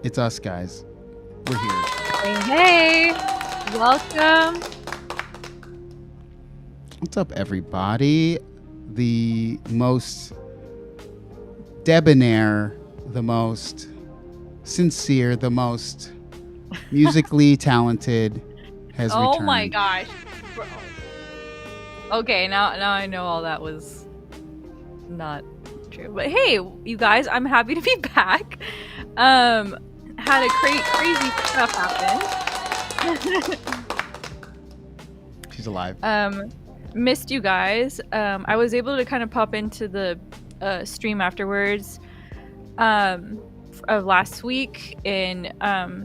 It's us, guys. We're here. Hey, welcome. What's up, everybody? The most debonair, the most sincere, the most musically talented has returned. Oh my gosh. Okay, now I know all that was not true. But hey, you guys, I'm happy to be back. Had a crazy stuff happen. She's alive. Missed you guys. I was able to kind of pop into the stream afterwards of last week, and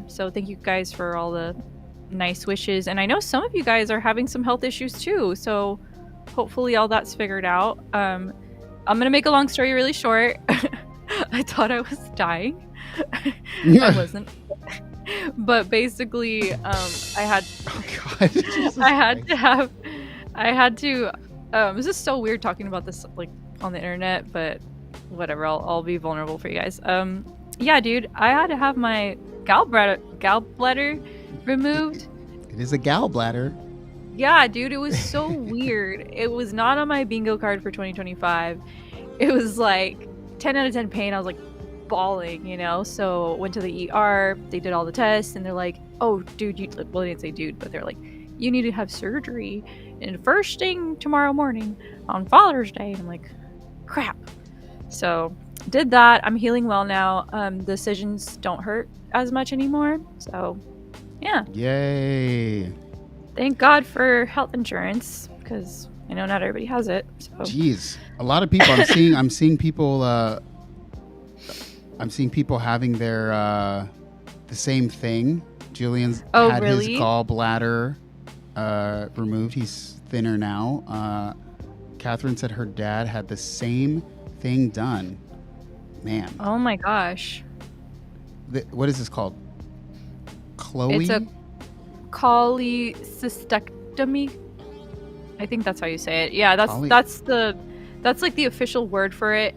so thank you guys for all the nice wishes. And I know some of you guys are having some health issues too, so hopefully all that's figured out. I'm gonna make a long story really short. I thought I was dying. I wasn't. But basically, I had to this is so weird talking about this like on the internet, but whatever, I'll be vulnerable for you guys. Yeah, dude, I had to have my gallbladder removed. It is a gallbladder. Yeah, dude, it was so weird. It was not on my bingo card for 2025. It was like 10 out of 10 pain. I was like bawling, you know? So went to the ER, they did all the tests, and they're like, oh, dude, well, they didn't say dude, but they're like, you need to have surgery and first thing tomorrow morning on Father's Day. And I'm like, crap. So did that. I'm healing well now. The incisions don't hurt as much anymore. So yeah. Yay. Thank God for health insurance, because I know not everybody has it. So. Jeez, a lot of people. I'm seeing people. I'm seeing people having their the same thing. Julian's had really? his gallbladder removed. He's thinner now. Catherine said her dad had the same thing done. Man. Oh my gosh. What is this called? Chloe? It's a cholecystectomy. I think that's how you say it. Yeah, that's like the official word for it.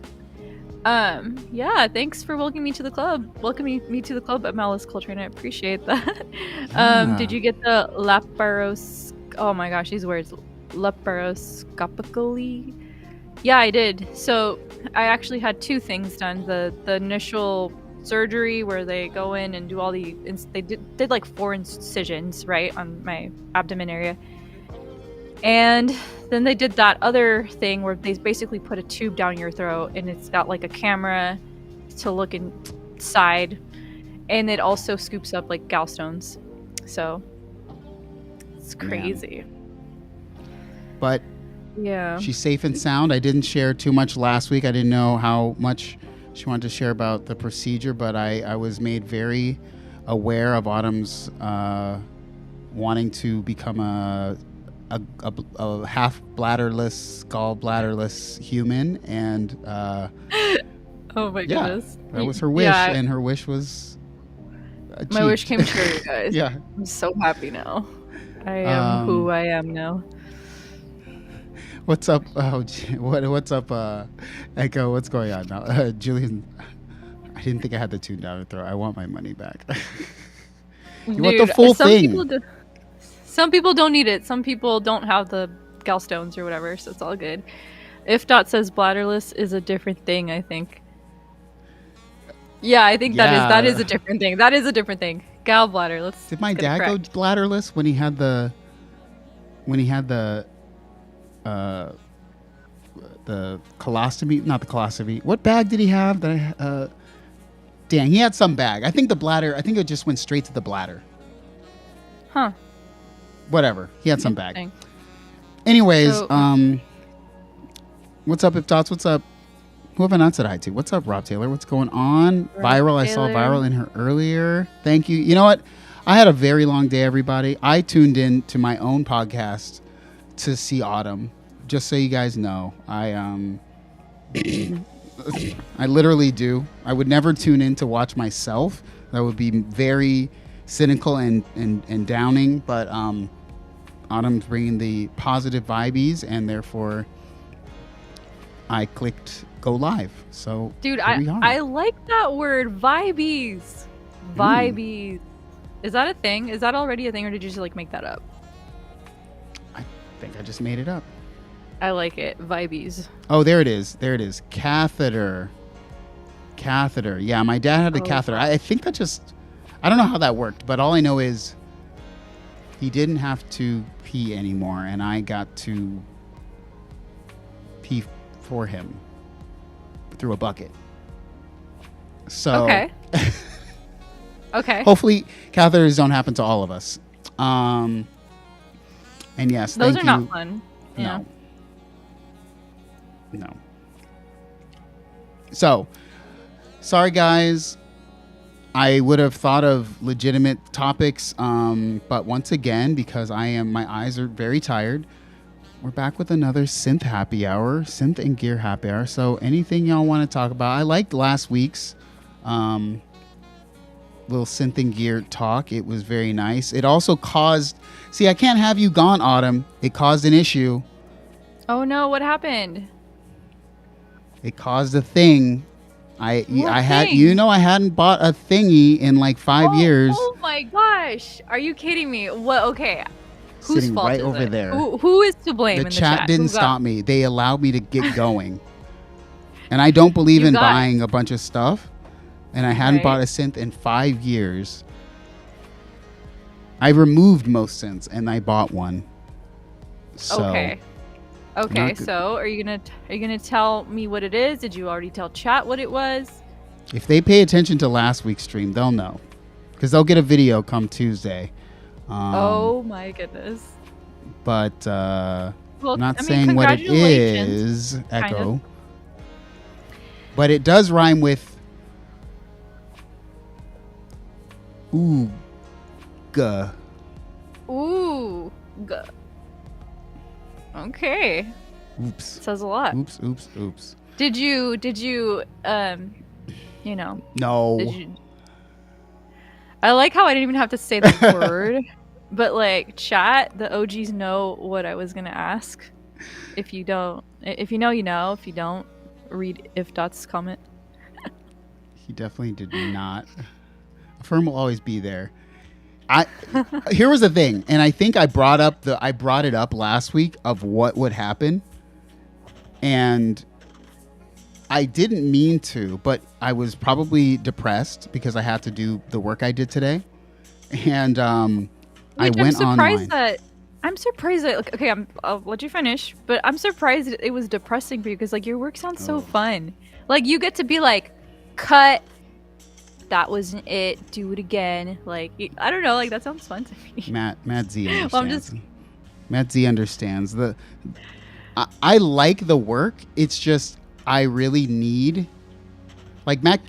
Yeah, thanks for welcoming me to the club. Welcoming me to the club at Malice Coltrane. I appreciate that. Yeah. Did you get the oh my gosh, these words. Laparoscopically? Yeah, I did. So I actually had two things done. The initial surgery where they go in and do all they did like 4 incisions, right, on my abdomen area. And then they did that other thing where they basically put a tube down your throat, and it's got like a camera to look inside, and it also scoops up like gallstones. So it's crazy. Man. But yeah, she's safe and sound. I didn't share too much last week. I didn't know how much she wanted to share about the procedure, but I was made very aware of Autumn's wanting to become a half bladderless, gallbladderless human, and oh my goodness, that was her wish, and her wish was achieved. My wish came true, you guys. Yeah, I'm so happy now. I am who I am now. What's up? What's up, Ekko? What's going on now? Julian, I didn't think I had the tune down to throw. I want my money back. You want the full thing. Some people don't need it. Some people don't have the gallstones or whatever, so it's all good. If Dot says bladderless is a different thing, I think. Yeah, I think that is a different thing. That is a different thing. Gallbladder. Did my dad go bladderless when he had the colostomy? Not the colostomy. What bag did he have? Dang, he had some bag. I think it just went straight to the bladder. Huh. Whatever. He had some bag. Anyways, so, what's up, If Dots? What's up? Who have I not said hi to? What's up, Rob Taylor? What's going on? Viral. I saw Viral in her earlier. Thank you. You know what? I had a very long day, everybody. I tuned in to my own podcast to see Autumn. Just so you guys know, I literally do. I would never tune in to watch myself. That would be very cynical and downing. But Autumn's bringing the positive vibes, and therefore I clicked go live. So dude, I like that word, vibes. Vibey. Is that a thing? Is that already a thing, or did you just like make that up? I think I just made it up. I like it. Vibeys. Oh, there it is. There it is. Catheter. Catheter. Yeah, my dad had a catheter. I think that just... I don't know how that worked, but all I know is he didn't have to pee anymore, and I got to pee for him through a bucket. So... Okay. Okay. Hopefully, catheters don't happen to all of us. And yes, those thank are you. not fun. No. No. So, sorry guys. I would have thought of legitimate topics, but once again, because my eyes are very tired, we're back with another synth happy hour, synth and gear happy hour. So, anything y'all want to talk about? I liked last week's little synth and gear talk. It was very nice. It also caused... See, I can't have you gone, Autumn. It caused an issue. Oh no, what happened? It caused a thing. I had, thing? you know, I hadn't bought a thingy in like 5 years. Oh my gosh. Are you kidding me? What? Okay. Whose Sitting fault right is over it? there. Who is to blame The in the chat chat? didn't stop me. They allowed me to get going. And I don't believe in buying a bunch of stuff. And I hadn't bought a synth in 5 years. I removed most synths and I bought one. So, okay. So are you gonna tell me what it is? Did you already tell chat what it was? if they pay attention to last week's stream, they'll know, because they'll get a video come Tuesday. Oh my goodness! But well, I'm not saying what it is, Ekko. Kind of. But it does rhyme with ooga. Ooga. Okay. Oops. Says a lot. Oops. Did you No. I like how I didn't even have to say the word, but like chat, the OGs know what I was gonna ask. If you know, you know. If you don't, read if Dot's comment. He definitely did not. Affirm will always be there. Here was the thing, and I think I brought it up last week of what would happen, and I didn't mean to, but I was probably depressed because I had to do the work I did today, and I went online. I'm surprised that okay, I'll let you finish, but I'm surprised it was depressing for you because like your work sounds so fun. Like you get to be like, cut. That wasn't it. Do it again. Like I don't know. Like that sounds fun to me. Matt Z understands. Matt Z understands. I like the work. It's just I really need. Like Matt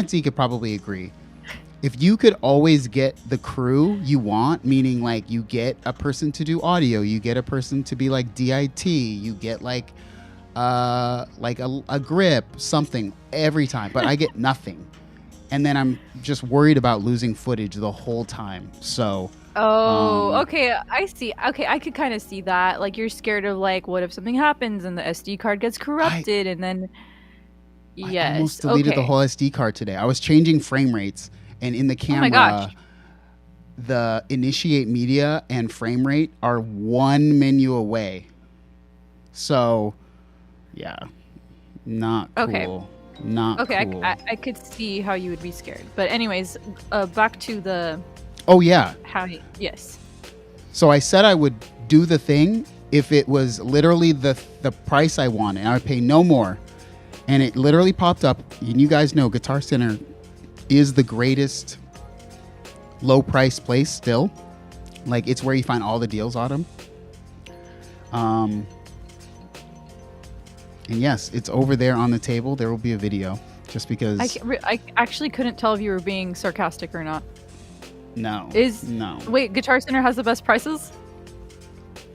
Z could probably agree. If you could always get the crew you want, meaning like you get a person to do audio, you get a person to be like DIT, you get like a grip, something every time, but I get nothing. And then I'm just worried about losing footage the whole time. So. Okay. I see. Okay, I could kind of see that. Like you're scared of like, what if something happens and the SD card gets corrupted and then. Yes. I almost deleted the whole SD card today. I was changing frame rates, and in the camera, the initiate media and frame rate are one menu away. So, yeah, not cool. Not cool. I could see how you would be scared. But anyways, back to the... Oh, yeah. Yes. So I said I would do the thing if it was literally the price I wanted. And I would pay no more. And it literally popped up. And you guys know Guitar Center is the greatest low price place still. Like, it's where you find all the deals, Autumn. And yes, it's over there on the table. There will be a video, just because... I actually couldn't tell if you were being sarcastic or not. No. No. Wait, Guitar Center has the best prices?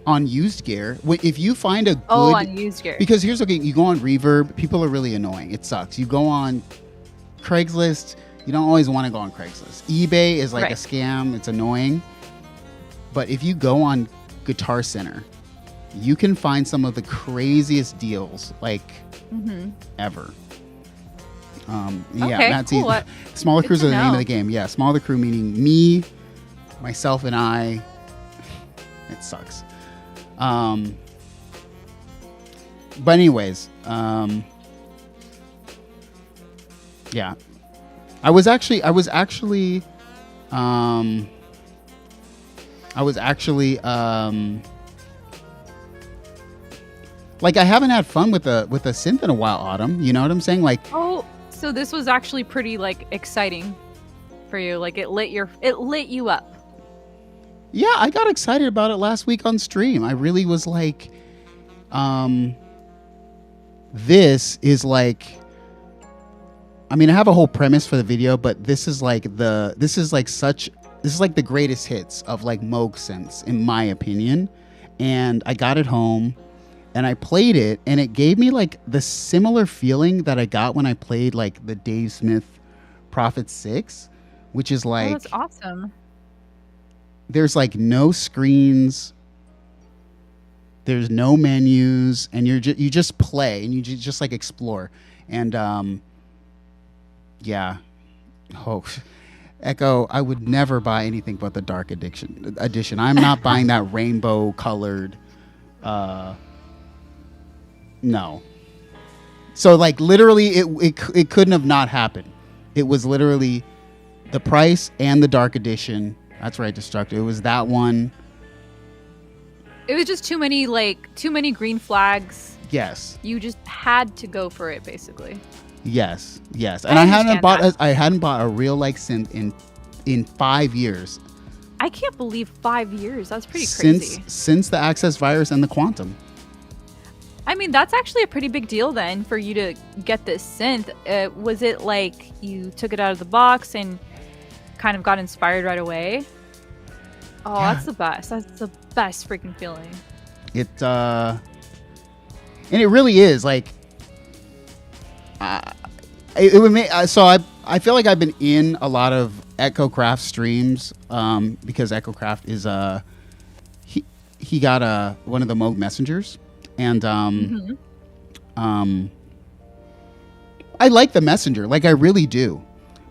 On used gear. If you find a good... Oh, on used gear. Because here's okay, you go on Reverb, people are really annoying. It sucks. You go on Craigslist, you don't always want to go on Craigslist. eBay is like a scam. It's annoying. But if you go on Guitar Center, you can find some of the craziest deals, like, ever. Okay, Matt cool. Z. Smaller Good crews to are the name of know. the game. Yeah, smaller crew meaning me, myself, and I. It sucks. But anyways, yeah, I was actually like, I haven't had fun with a synth in a while, Autumn. You know what I'm saying? Like, Oh, so this was actually pretty like exciting for you. Like it lit you up. yeah, I got excited about it last week on stream. I really was like, this is like, I mean, I have a whole premise for the video, but this is like the greatest hits of like Moog synths, in my opinion. And I got it home and I played it, and it gave me like the similar feeling that I got when I played like the Dave Smith Prophet 6, which is like, Oh, that's awesome. there's like no screens, there's no menus, and you just play and you just like explore. And yeah, oh, Ekko, I would never buy anything but the Dark Edition. I'm not buying that rainbow colored. No. So like literally, it couldn't have not happened. It was literally the price and the Dark Edition. That's right, Destructive. It was that one. It was just too many green flags. Yes. You just had to go for it, basically. Yes. And I hadn't understand bought a real like synth in 5 years. I can't believe 5 years. That's pretty crazy. Since the Access Virus and the Quantum. I mean, that's actually a pretty big deal then for you to get this synth. Was it like you took it out of the box and kind of got inspired right away? Oh, yeah. That's the best. That's the best freaking feeling. And it really is like, it would make, so I feel like I've been in a lot of Ekko Craft streams, because Ekko Craft is he got one of the Moog messengers, and I like the messenger, like I really do,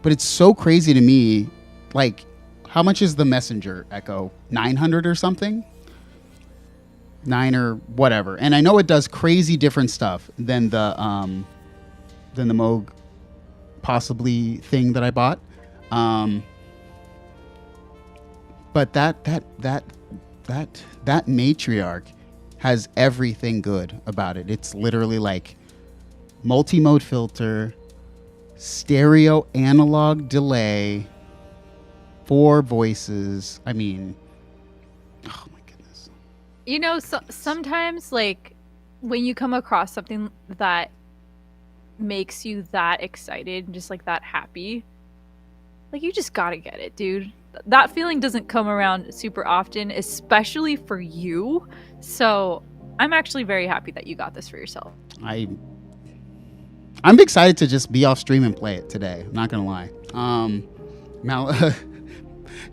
but it's so crazy to me, like, how much is the messenger, Ekko? 900 or something? 9 or whatever. And I know it does crazy different stuff than the Moog possibly thing that I bought. But that matriarch has everything good about it. It's literally like multi-mode filter, stereo analog delay, 4 voices. I mean, oh my goodness. You know, sometimes like when you come across something that makes you that excited and just like that happy, like you just gotta get it, dude. That feeling doesn't come around super often, especially for you. So I'm actually very happy that you got this for yourself. I'm excited to just be off stream and play it today. I'm not gonna lie.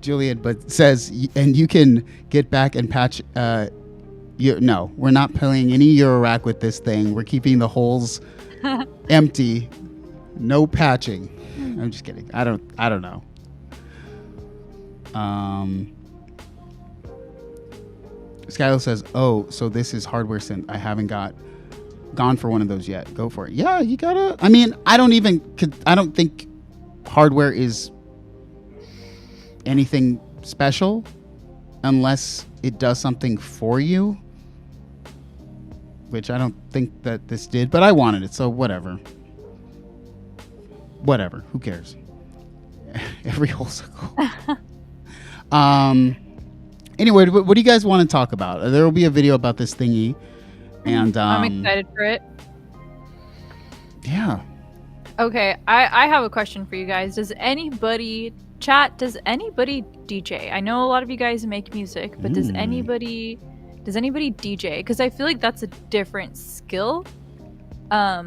Julian, but says, and you can get back and patch. No, we're not playing any Eurorack with this thing. We're keeping the holes empty. No patching. I'm just kidding. I don't know. Skylo says, "Oh, so this is hardware synth. I haven't gone for one of those yet. Go for it." Yeah, you gotta. I mean, I don't think hardware is anything special unless it does something for you, which I don't think that this did, but I wanted it, so whatever. Who cares? Every whole circle. Anyway, what do you guys want to talk about? There will be a video about this thingy, and I'm excited for it. Yeah. Okay, I have a question for you guys. Does anybody DJ? I know a lot of you guys make music, but does anybody DJ? Because I feel like that's a different skill. I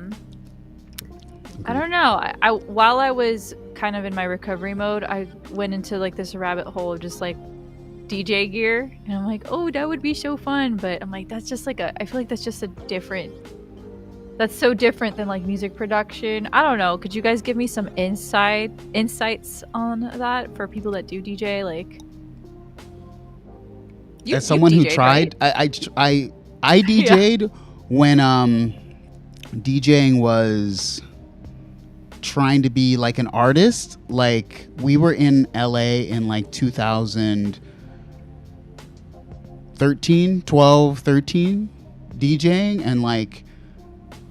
don't know. I while I was kind of in my recovery mode, I went into like this rabbit hole of just like DJ gear, and I'm like, oh, that would be so fun. But I'm like, that's just like I feel like that's just a different that's so different than like music production. I don't know. Could you guys give me some insights on that for people that do DJ? Like, as someone who tried, right? I DJ'd when DJing was trying to be like an artist. Like, we were in LA in like 2013 DJing, and like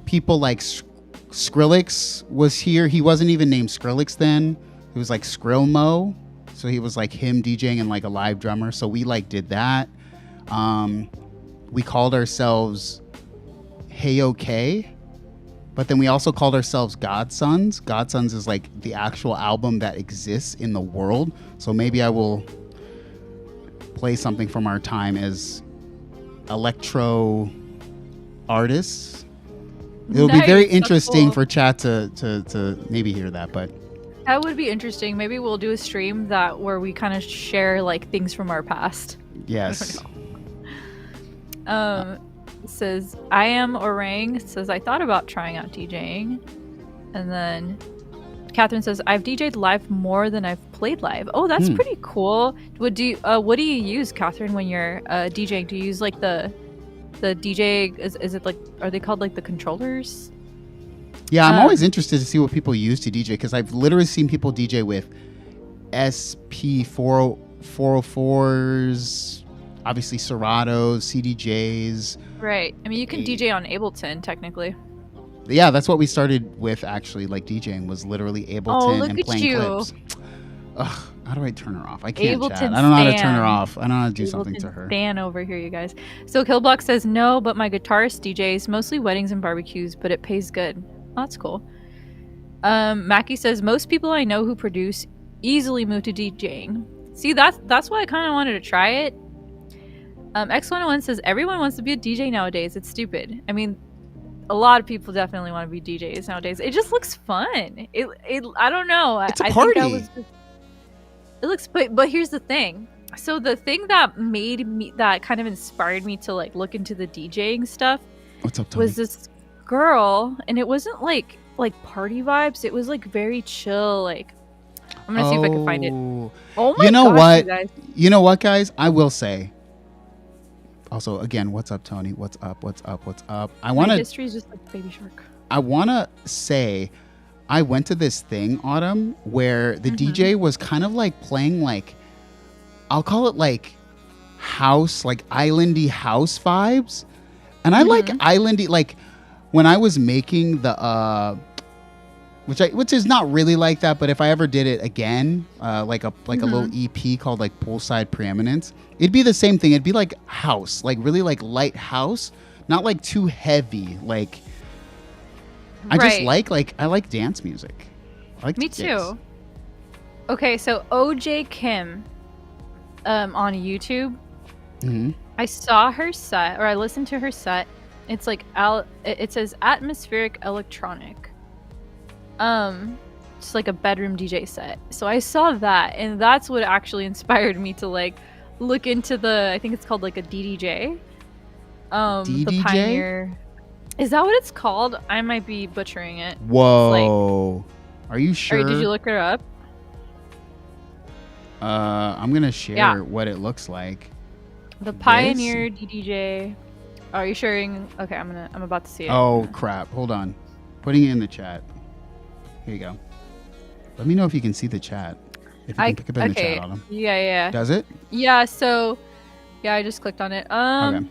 people like Skrillex was here. He wasn't even named Skrillex then. It was like Skrillmo. So he was like him DJing and like a live drummer. So we like did that. We called ourselves Hey OK, but then we also called ourselves Godsons. Godsons is like the actual album that exists in the world. So maybe I will play something from our time as electro artists. It'll be very interesting for chat to maybe hear that, but that would be interesting. Maybe we'll do a stream where we kind of share like things from our past. Yes. It says I am Orang. It says I thought about trying out DJing, and then Catherine says I've DJ'd live more than I've played live. Oh, that's pretty cool. What do you use, Catherine, when you're DJing? Do you use like the DJ? Is it like, are they called like the controllers? Yeah, I'm always interested to see what people use to DJ, because I've literally seen people DJ with SP404s, obviously Seratos, CDJs. Right. I mean, you can DJ on Ableton technically. Yeah, that's what we started with, actually. Like, DJing was literally Ableton and playing clips. Ugh, how do I turn her off? I can't Ableton chat. I don't know how to turn her off. I don't know how to do something to her. Stan over here, you guys. So Killblock says no, but my guitarist DJs mostly weddings and barbecues, but it pays good. Oh, that's cool. Mackie says most people I know who produce easily move to DJing. See, that's why I kind of wanted to try it. X101 says everyone wants to be a DJ nowadays. It's stupid. I mean, a lot of people definitely want to be DJs nowadays. It just looks fun. It I don't know. It's a party. I think it looks, but here's the thing. So the thing that kind of inspired me to like look into the DJing stuff What's up, Tony? Was this girl, and it wasn't like party vibes. It was like very chill. Like, I'm gonna see if I can find it. Oh my God! You know what, guys? I will say. Also, again, what's up, Tony? What's up? What's up? What's up? My history is just like Baby Shark. I want to say, I went to this thing, Autumn, where the DJ was kind of like playing like, I'll call it like house, like islandy house vibes. And I like islandy, like when I was making the, which is not really like that, but if I ever did it again, like a little EP called like Poolside Preeminence, it'd be the same thing. It'd be like house, like really like light house, not like too heavy. Like I just I like dance music. I like Me too. Okay, so OJ Kim, on YouTube, I saw her set, or I listened to her set. It's like it says atmospheric electronic. Just like a bedroom DJ set. So I saw that, and that's what actually inspired me to like look into I think it's called like a DDJ. DDJ? The Pioneer. Is that what it's called? I might be butchering it. Whoa. Are you sure? Did you look it up? I'm gonna share what it looks like. The Pioneer DDJ. Are you sharing? Okay, I'm about to see it. Oh crap! Hold on, putting it in the chat. Here you go. Let me know if you can see the chat. If you can pick up in the chat on them. Yeah. Does it? Yeah. So, I just clicked on it. Okay.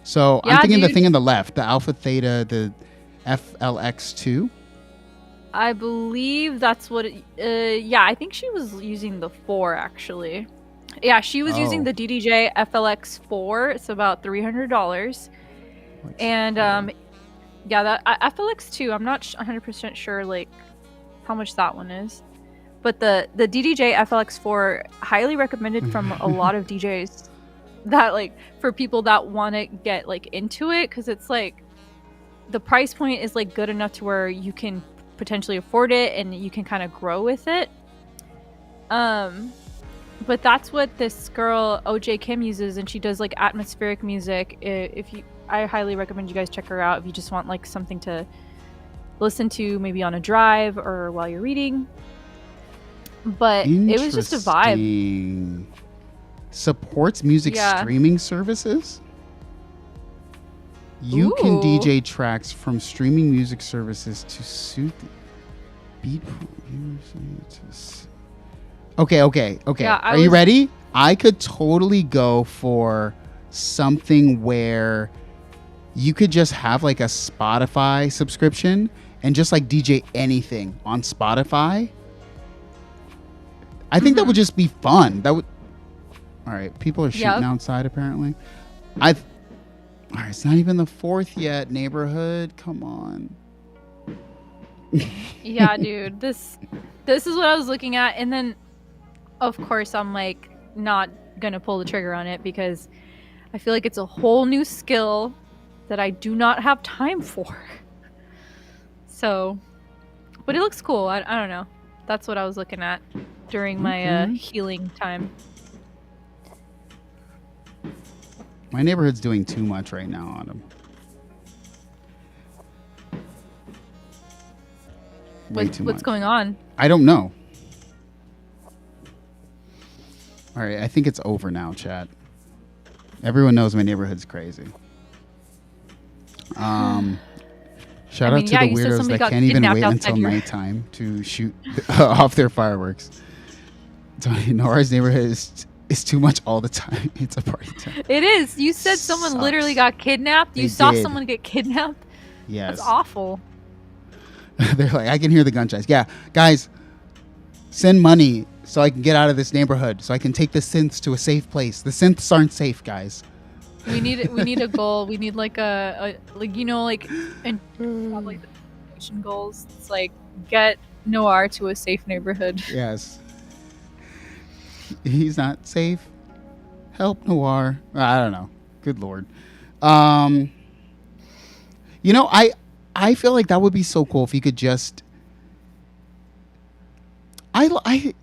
So I'm thinking the thing on the left, the Alpha Theta, the FLX2. I believe that's what I think she was using the 4 actually. Yeah, she was using the DDJ FLX4. It's about $300. And that FLX2, I'm not 100% sure like how much that one is. But the DDJ FLX4, highly recommended from a lot of DJs that like for people that want to get like into it, because it's like the price point is like good enough to where you can potentially afford it and you can kind of grow with it. But that's what this girl OJ Kim uses, and she does like atmospheric music. If I highly recommend you guys check her out if you just want like something to listen to, maybe on a drive or while you're reading. But it was just a vibe. Supports music streaming services. You can DJ tracks from streaming music services to suit the beat. Okay. Yeah, Are you ready? I could totally go for something where you could just have like a Spotify subscription and just like DJ anything on Spotify. I think that would just be fun. That would. All right, people are shooting outside apparently. All right, it's not even the 4th yet. Neighborhood, come on. Yeah, dude. This is what I was looking at, and then of course I'm like not gonna pull the trigger on it because I feel like it's a whole new skill that I do not have time for. So, but it looks cool. I don't know. That's what I was looking at during my healing time. My neighborhood's doing too much right now, Autumn. What's going on? I don't know. All right, I think it's over now, chat. Everyone knows my neighborhood's crazy. Shout out to the weirdos that can't even wait until nighttime to shoot off their fireworks. Tony, Nora's neighborhood is too much all the time. It's a party time. It is. You said someone literally got kidnapped. You saw someone get kidnapped. Yes. That's awful. They're like, I can hear the gunshots. Yeah, guys, send money so I can get out of this neighborhood, so I can take the synths to a safe place. The synths aren't safe, guys. We need a goal. We need like and probably the nation goals. It's like get Noir to a safe neighborhood. Yes. He's not safe. Help Noir. I don't know. Good Lord. You know, I feel like that would be so cool if you could just. I feel like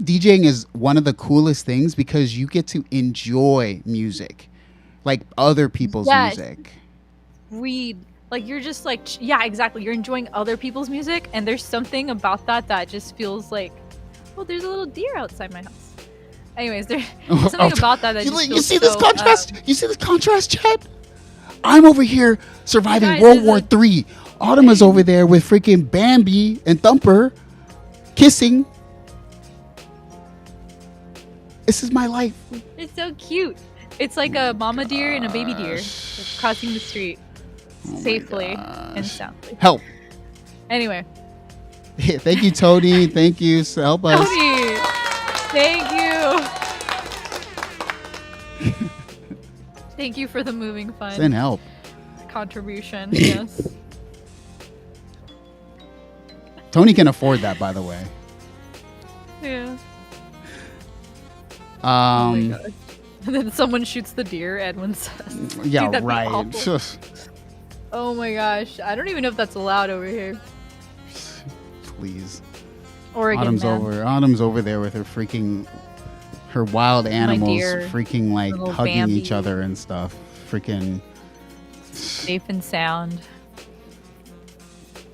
DJing is one of the coolest things because you get to enjoy music, like other people's music. Read. Like you're just like, yeah, exactly. You're enjoying other people's music, and there's something about that just feels like, oh, there's a little deer outside my house. Anyways, there's something about that you see this contrast? You see this contrast, chat? I'm over here surviving World War III. Autumn is over there with freaking Bambi and Thumper kissing. This is my life. It's so cute. It's like a mama deer and a baby deer crossing the street safely and soundly. Help. Anyway. Thank you, Tony. Thank you. Help us. Tony. Thank you. Thank you for the moving fund. Send help. Contribution. Yes. Tony can afford that, by the way. Yeah. Oh my God. And then someone shoots the deer, Edwin says. Yeah, dude, right. Oh my gosh. I don't even know if that's allowed over here. Please. Oregon Autumn's over there with her wild animals freaking like hugging Bambi. Each other and stuff. Freaking safe and sound.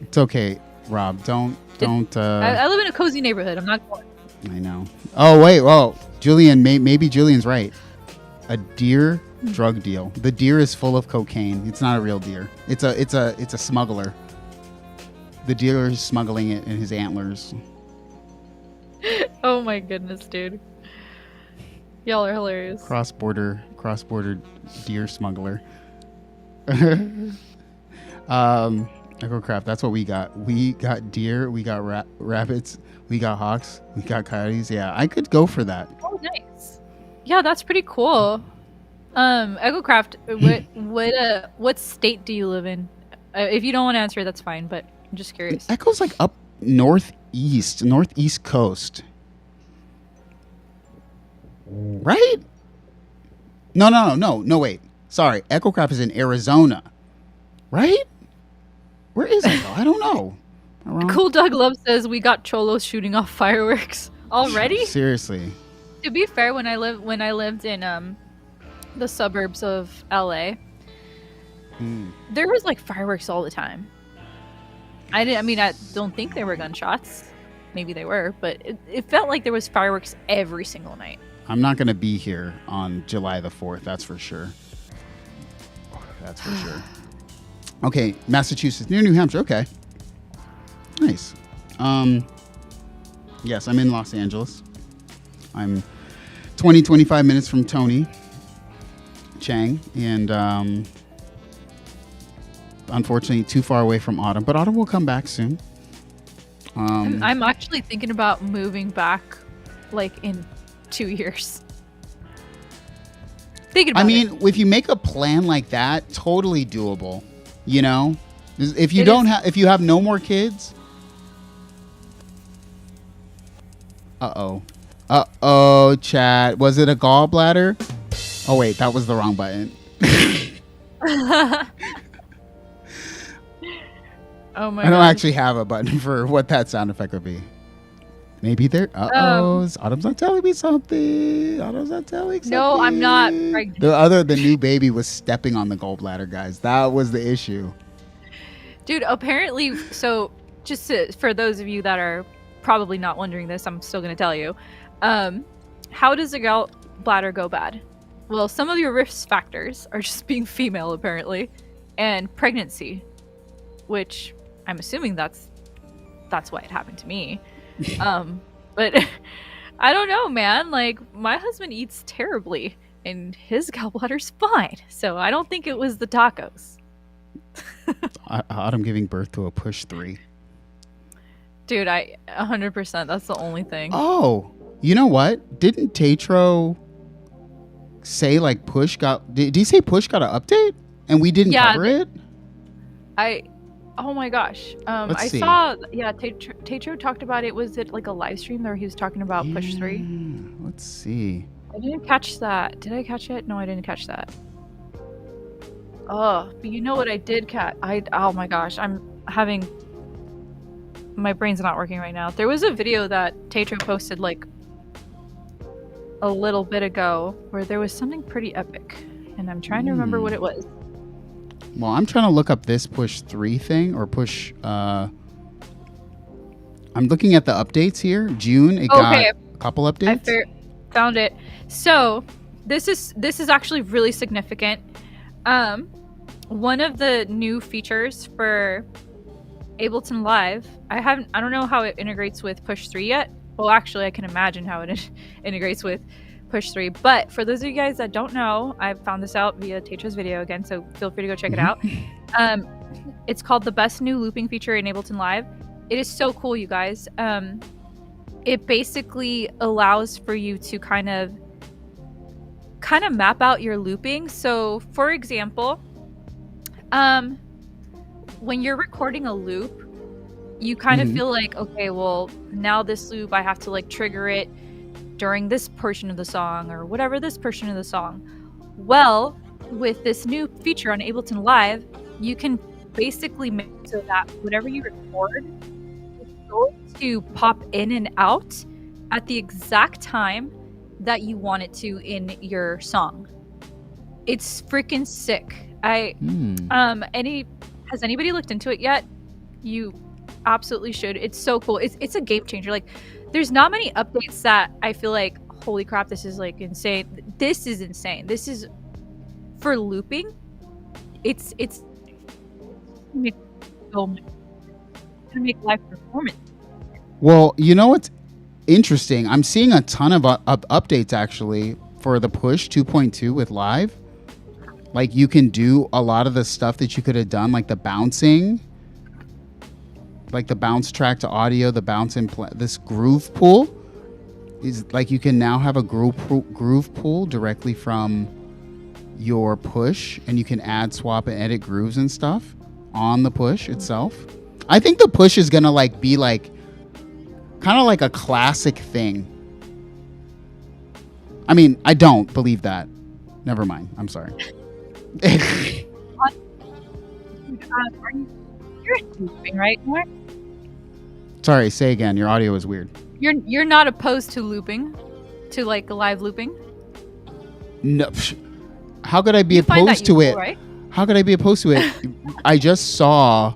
It's okay, Rob. Don't I live in a cozy neighborhood. I'm not going. I know. Oh wait, whoa. Julian, maybe Julian's right. A deer drug deal. The deer is full of cocaine. It's not a real deer. It's a smuggler. The dealer is smuggling it in his antlers. Oh my goodness, dude. Y'all are hilarious. Cross-border deer smuggler. Ekko Craft, that's what we got. We got deer, we got rabbits, we got hawks, we got coyotes. Yeah, I could go for that. Oh, nice. Yeah, that's pretty cool. Ekko Craft, what state do you live in? If you don't want to answer, that's fine, but I'm just curious. Ekko's like up northeast coast. Right? No, wait. Sorry. Ekko Craft is in Arizona. Right? Where is Ekko? I don't know. Cool Doug Love says we got cholos shooting off fireworks already. Seriously. To be fair, when I lived in the suburbs of LA, There was like fireworks all the time. I don't think they were gunshots. Maybe they were, but it felt like there was fireworks every single night. I'm not going to be here on July the 4th. That's for sure. That's for sure. Okay, Massachusetts near New Hampshire. Okay, nice. Yes, I'm in Los Angeles. I'm 25 minutes from Tony Chang, and unfortunately too far away from Autumn, but Autumn will come back soon. I'm actually thinking about moving back like in 2 years. Thinking about if you make a plan like that, totally doable. You know, if you if you have no more kids. Uh-oh, chat. Was it a gallbladder? Oh, wait, that was the wrong button. Oh my! I don't actually have a button for what that sound effect would be. Maybe there. Autumn's not telling me something. No, I'm not pregnant. The new baby was stepping on the gallbladder, guys. That was the issue. Dude, apparently, so for those of you that are probably not wondering this, I'm still going to tell you. How does a gallbladder go bad? Well, some of your risk factors are just being female, apparently, and pregnancy, which I'm assuming that's why it happened to me. But I don't know, man. Like, my husband eats terribly, and his gallbladder's fine. So I don't think it was the tacos. Autumn giving birth to a push 3. Dude, 100%. That's the only thing. Oh, you know what? Didn't Tatro say like push got? Did he say push got an update and we didn't cover it? Oh my gosh. I saw. Yeah, Tatro talked about it. Was it like a live stream where he was talking about push 3? Let's see. I didn't catch that. Did I catch it? No, I didn't catch that. Oh, but you know what I did catch? Oh my gosh, my brain's not working right now. There was a video that Tatro posted like a little bit ago where there was something pretty epic, and I'm trying to remember what it was. Well, I'm trying to look up this push 3 thing or push. I'm looking at the updates here. June, it got a couple updates. I found it. So this is actually really significant. One of the new features for Ableton Live, I don't know how it integrates with push 3 yet. Well, actually, I can imagine how it integrates with push 3. But for those of you guys that don't know, I found this out via Tatra's video again, so feel free to go check it out. It's called the best new looping feature in Ableton Live. It is so cool, you guys. It basically allows for you to kind of map out your looping. So, for example, when you're recording a loop, you kind of feel like, okay, well, now this loop, I have to like trigger it during this portion of the song or whatever this portion of the song. Well, with this new feature on Ableton Live, you can basically make it so that whatever you record is going to pop in and out at the exact time that you want it to in your song. It's freaking sick. Has anybody looked into it yet? You absolutely should. It's so cool. It's a game changer. Like, there's not many updates that I feel like, holy crap, this is like insane. This is insane. This is for looping. It's gonna make live performance. Well, you know what's interesting? I'm seeing a ton of updates actually for the push 2.2 with live. Like, you can do a lot of the stuff that you could have done, like the bouncing, like the bounce track to audio, the bounce in this groove pool is like, you can now have a groove pool directly from your push, and you can add, swap, and edit grooves and stuff on the push itself. I think the push is gonna like be like kind of like a classic thing. I mean, I don't believe that. Never mind. I'm sorry. You're looping, right? Sorry, say again. Your audio is weird. You're not opposed to looping, to like live looping? No. How could I be opposed to it? Right? How could I be opposed to it? I just saw.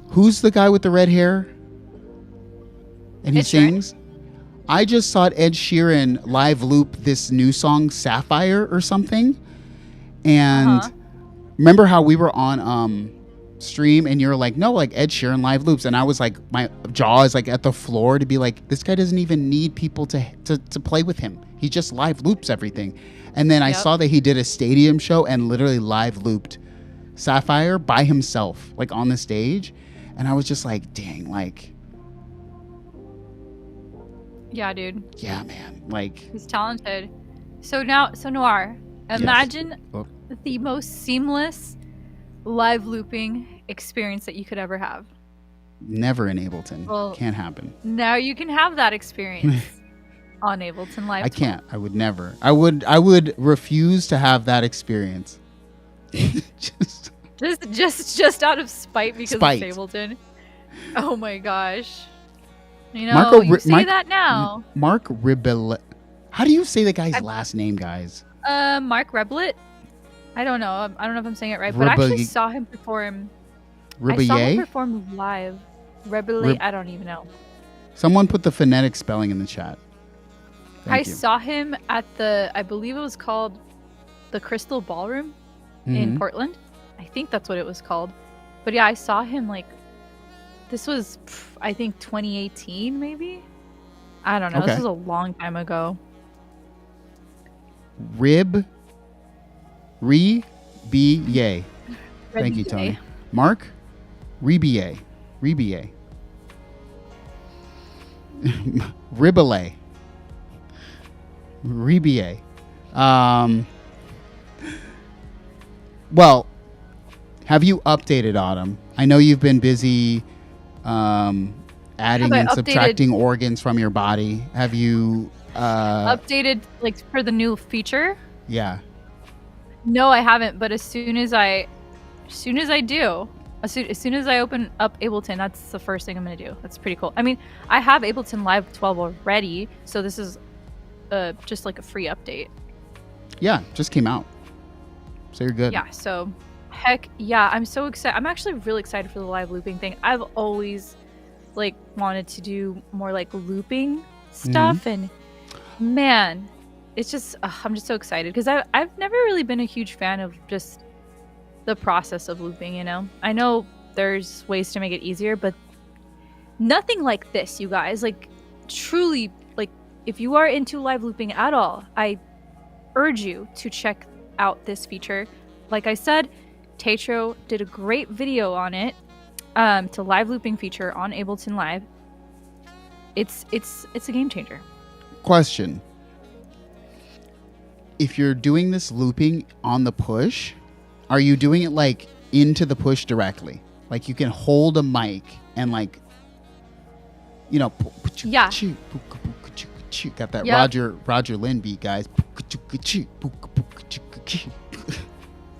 Who's the guy with the red hair? And he Ed Sheeran. sings. I just saw Ed Sheeran live loop this new song Sapphire or something. And remember how we were on stream and you're like, no, like Ed Sheeran live loops, and I was like, my jaw is like at the floor to be like, this guy doesn't even need people to play with him. He just live loops everything. And then I saw that he did a stadium show and literally live looped Sapphire by himself, like on the stage. And I was just like, dang, like, yeah, dude. yeah, man, like, he's talented. So Noir, imagine the most seamless live looping experience that you could ever have. Never in Ableton. Well, can't happen. Now you can have that experience on Ableton Live. I can't. I would never. I would refuse to have that experience. just out of spite because it's Ableton. Oh my gosh. You know, you say that now. Mark Ribble. How do you say the guy's last name, guys? Mark Reblet. I don't know. I don't know if I'm saying it right, but I actually saw him perform. I saw him perform live. Rebele. I don't even know. Someone put the phonetic spelling in the chat. I saw him at I believe it was called the Crystal Ballroom in Portland. I think that's what it was called. But yeah, I saw him like, this was, I think 2018 maybe? I don't know. Okay. This was a long time ago. Yay. Thank you, Tony. Mark? Yay. Ribele. Rebier. Well, have you updated Autumn? I know you've been busy adding and subtracting organs from your body. Have you updated like for the new feature? Yeah. No, I haven't. But as soon as I open up Ableton, that's the first thing I'm gonna do. That's pretty cool. I mean, I have Ableton Live 12 already, so this is just like a free update. Yeah, just came out, so you're good. Yeah, so heck yeah, I'm so excited. I'm actually really excited for the live looping thing. I've always like wanted to do more like looping stuff, and man, it's just I'm just so excited because I've never really been a huge fan of just the process of looping. You know, I know there's ways to make it easier, but nothing like this, you guys. Like truly, like if you are into live looping at all, I urge you to check out this feature. Like I said, Tetro did a great video on it, to live looping feature on Ableton Live. It's a game changer. Question: if you're doing this looping on the push, are you doing it like into the push directly? Like you can hold a mic and like, you know, yeah. Got that Roger Lynn beat, guys.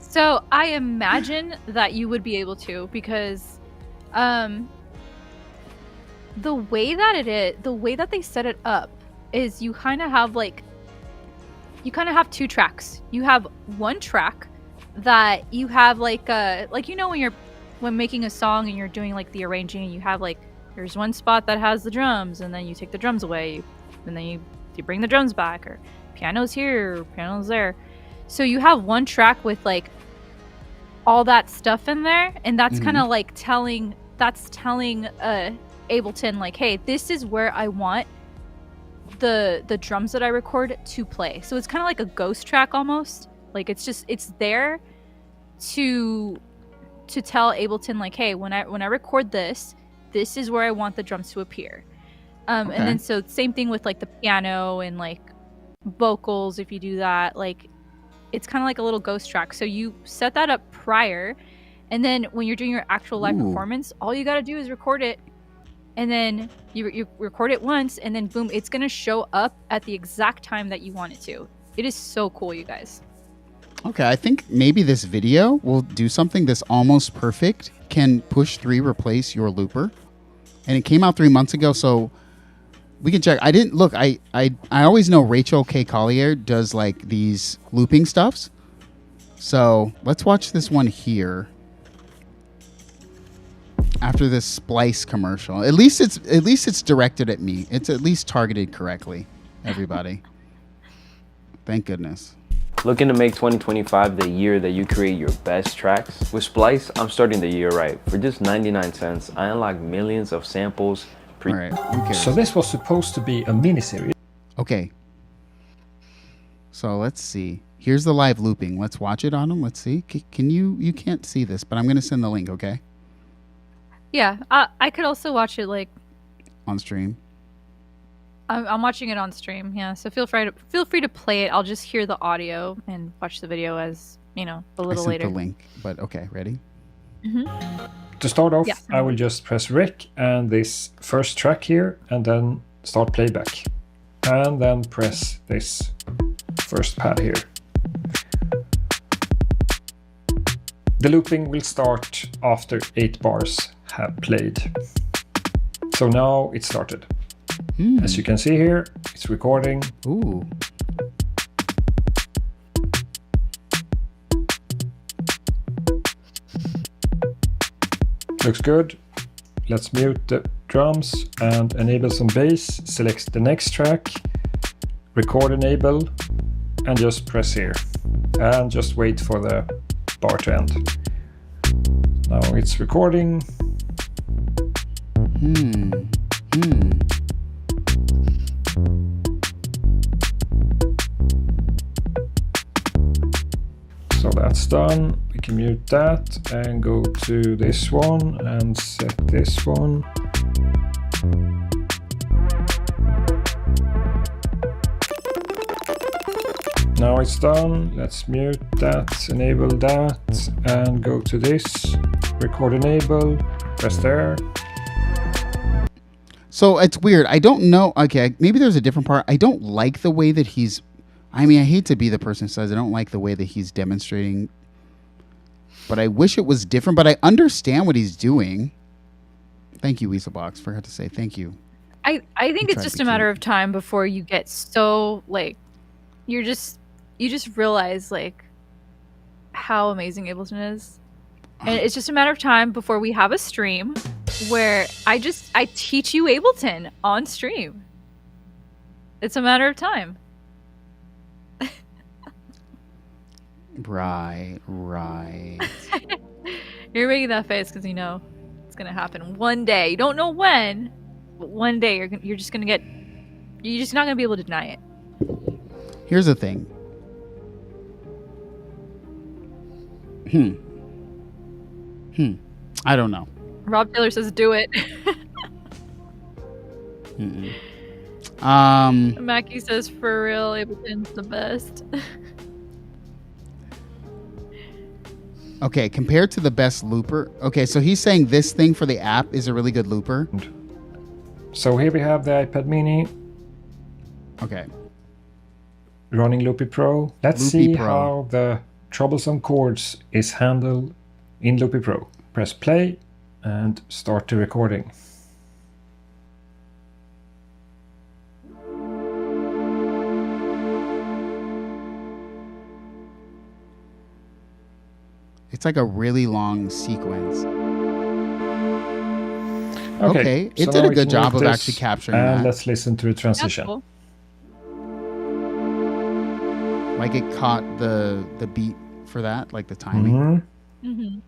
So I imagine that you would be able to, because the way that they set it up is you kind of have two tracks. You have one track that you have like you know when making a song and you're doing like the arranging, and you have like there's one spot that has the drums, and then you take the drums away, and then you bring the drums back, or piano's here, or piano's there. So you have one track with like all that stuff in there, and that's kind of like telling Ableton like, hey, this is where I want the drums that I record to play. So it's kind of like a ghost track almost. Like it's there to tell Ableton like, hey, when I record this is where I want the drums to appear. And then so same thing with like the piano and like vocals. If you do that, like it's kind of like a little ghost track. So you set that up prior, and then when you're doing your actual live performance, all you got to do is record it, and then you record it once, and then boom, it's gonna show up at the exact time that you want it to. It is so cool, you guys. Okay, I think maybe this video will do something. This almost perfect can push 3 replace your looper, and it came out 3 months ago, so we can check. I didn't look. I always know Rachel K. Collier does like these looping stuffs, So let's watch this one here. After this splice commercial, at least it's directed at me. It's at least targeted correctly. Everybody, thank goodness. Looking to make 2025 the year that you create your best tracks? With Splice, I'm starting the year right. For just 99 cents, I unlock millions of samples. All right, who cares? So this was supposed to be a mini-series. Okay. So let's see. Here's the live looping. Let's watch it on them. Let's see. Can you can't see this, but I'm going to send the link, okay? Yeah, I could also watch it like on stream. I'm watching it on stream. Yeah, so feel free to play it. I'll just hear the audio and watch the video as a little later. I sent the link, but okay, ready? To start off, Yeah. I will just press rec and this first track here, and then start playback, and then press this first pad here. The looping will start after 8 bars have played. So now it started. As you can see here, it's recording. Ooh. Looks good. Let's mute the drums and enable some bass. Select the next track, record enable, and just press here. And just wait for the bar to end. Now it's recording. So that's done. We can mute that and go to this one and set this one. Now it's done. Let's mute that, enable that, and go to this. Record enable, press there. So it's weird. I don't know. Okay, maybe there's a different part. I don't like the way that he's. I mean, I hate to be the person who says I don't like the way that he's demonstrating, but I wish it was different. But I understand what he's doing. Thank you, Weaselbox. Forgot to say thank you. I think it's just a matter of time before you get so like you just realize like how amazing Ableton is. And it's just a matter of time before we have a stream where I teach you Ableton on stream. It's a matter of time. Right. You're making that face because you know it's gonna happen one day. You don't know when, but one day you're just not gonna be able to deny it. Here's the thing. I don't know. Rob Taylor says do it. Mackie says for real, Ableton's the best. Okay, compared to the best looper. Okay, so he's saying this thing for the app is a really good looper. So here we have the iPad mini. Okay. Running Loopy Pro. Let's see how the troublesome chords is handled in Loopy Pro. Press play and start the recording. It's like a really long sequence. Okay, it so did now a we good can job mute of this, actually capturing and that. let's listen to the transition. Cool. Like it caught the beat for that, like the timing. Mm-hmm.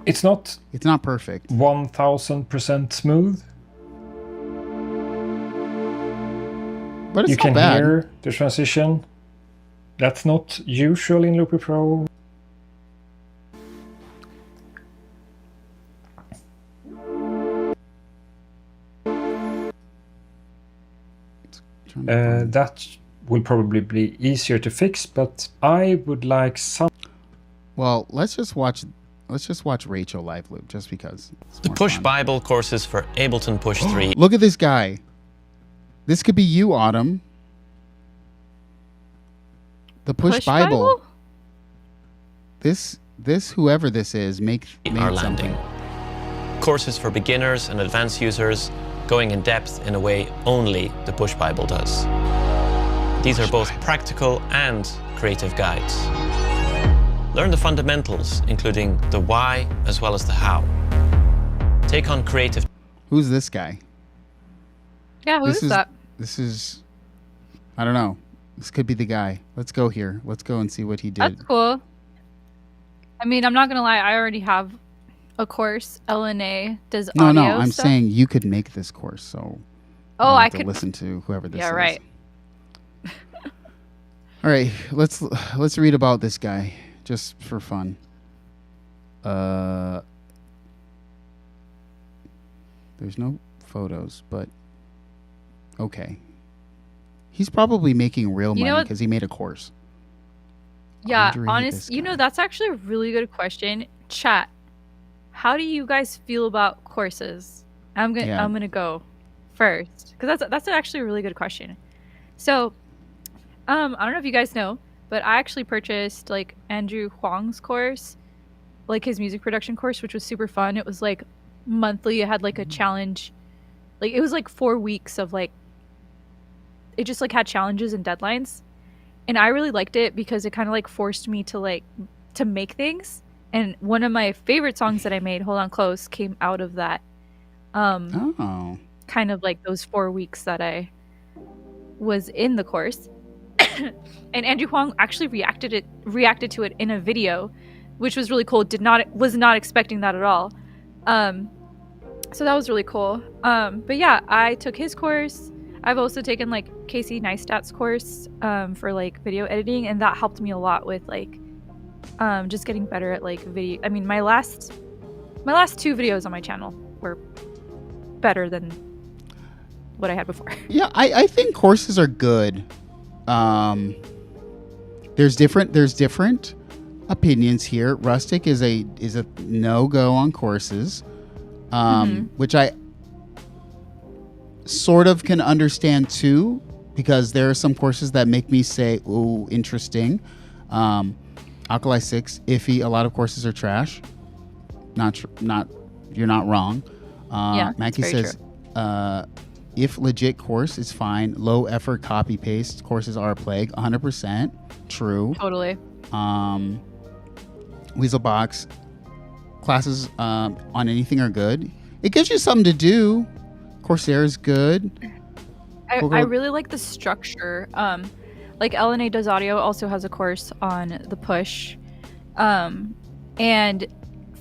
It's not perfect. 1000% smooth. But it's you not can bad. hear the transition. That's not usual in Loopy Pro. That will probably be easier to fix, but I would like some. Well, let's just watch Rachel live loop just because. The Push Bible courses for Ableton Push 3. Look at this guy. This could be you, Autumn. The Push Bible. This whoever this is made are something. landing. Courses for beginners and advanced users, going in depth in a way only the Push Bible does. These are both practical and creative guides. Learn the fundamentals, including the why as well as the how. Take on creative. Who's this guy? Yeah, who is that? This is, I don't know. This could be the guy. Let's go here. Let's go and see what he did. That's cool. I mean, I'm not gonna lie. I already have a course. LNA does audio. No, I'm stuff. saying you could make this course. So I could could listen to whoever this is. Yeah, right. All right, let's read about this guy just for fun. There's no photos, but okay. He's probably making real money because he made a course. Yeah, that's actually a really good question. Chat, how do you guys feel about courses? I'm gonna go first because that's actually a really good question. So, I don't know if you guys know, but I actually purchased like Andrew Huang's course, like his music production course, which was super fun. It was like monthly. It had like a challenge, like it was like 4 weeks of like, it just like had challenges and deadlines. And I really liked it because it kind of like forced me to make things. And one of my favorite songs that I made, Hold On Close, came out of that. Kind of like those 4 weeks that I was in the course. And Andrew Huang actually reacted to it in a video, which was really cool. Was not expecting that at all. So that was really cool. But yeah, I took his course. I've also taken like Casey Neistat's course for like video editing, and that helped me a lot with like just getting better at like video. I mean, my last 2 videos on my channel were better than what I had before. Yeah, I think courses are good. There's different opinions here. Rustic is a no-go on courses, which I sort of can understand too, because there are some courses that make me say, "Ooh, interesting." Alkali 6, iffy. A lot of courses are trash. You're not wrong. Mackie says, if legit course is fine. Low effort copy paste courses are a plague. 100% true. Totally. Weaselbox, classes on anything are good. It gives you something to do. Coursera is good. I really like the structure. Like LNA Does Audio also has a course on the push. And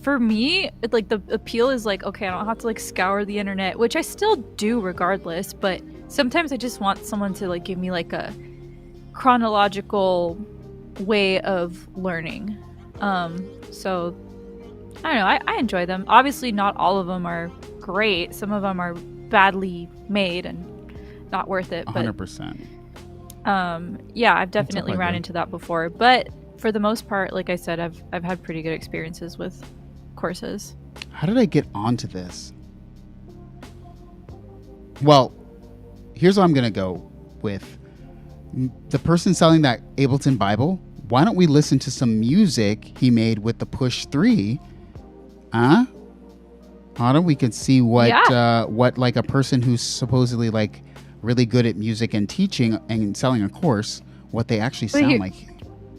for me, like the appeal is like, okay, I don't have to like scour the internet, which I still do regardless, but sometimes I just want someone to like give me like a chronological way of learning. So I don't know, I enjoy them. Obviously not all of them are great. Some of them are badly made and not worth it. 100%. Yeah, I've definitely ran into that before, but for the most part, like I said, I've had pretty good experiences with courses. How did I get onto this? Well, here's what I'm gonna go with. The person selling that Ableton Bible, why don't we listen to some music he made with the Push 3? Autumn, we could see what like a person who's supposedly like really good at music and teaching and selling a course, what they actually sound like.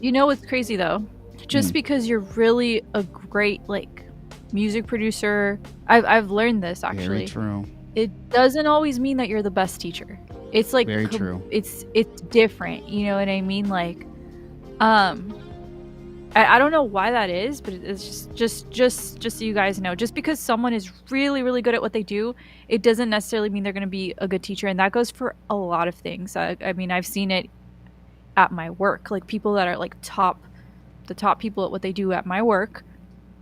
You know what's crazy though? Just because you're really a great like music producer, I've learned this actually. Very true. It doesn't always mean that you're the best teacher. It's like very true. It's different. You know what I mean? Like, I don't know why that is, but it's just so you guys know, just because someone is really, really good at what they do, it doesn't necessarily mean they're going to be a good teacher. And that goes for a lot of things. I mean, I've seen it at my work, like people that are like the top people at what they do at my work.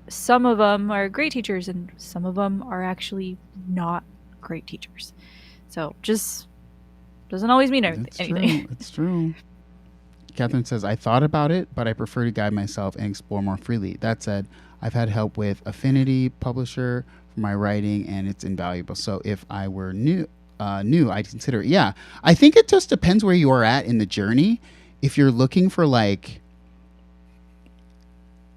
Some of them are great teachers and some of them are actually not great teachers. So just doesn't always mean anything. It's true. Catherine says, I thought about it, but I prefer to guide myself and explore more freely. That said, I've had help with Affinity Publisher for my writing, and it's invaluable. So if I were new, I'd consider it. Yeah, I think it just depends where you are at in the journey. If you're looking for like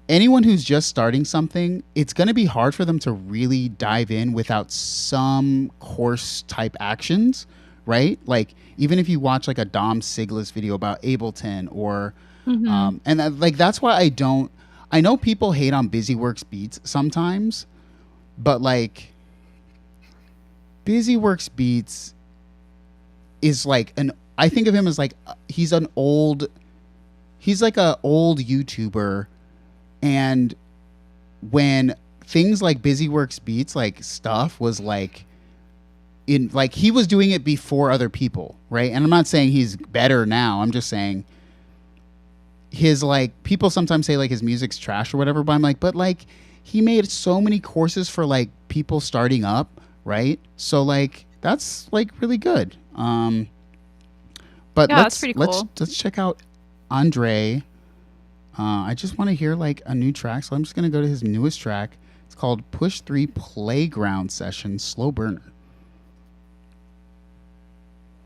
anyone who's just starting something, it's going to be hard for them to really dive in without some course type actions, right? Like even if you watch like a Dom Siglis video about Ableton or that's why I know people hate on BusyWorks beats sometimes, but like BusyWorks beats is like I think of him as like he's like a old YouTuber, and when things like BusyWorks beats like stuff was like in like he was doing it before other people, right? And I'm not saying he's better now. I'm just saying his like people sometimes say like his music's trash or whatever, but I'm like, but like he made so many courses for like people starting up, right? So like that's like really good. But yeah, that's pretty cool. Let's check out Andre. I just want to hear like a new track, so I'm just gonna go to his newest track. It's called Push 3 Playground Session Slow Burner.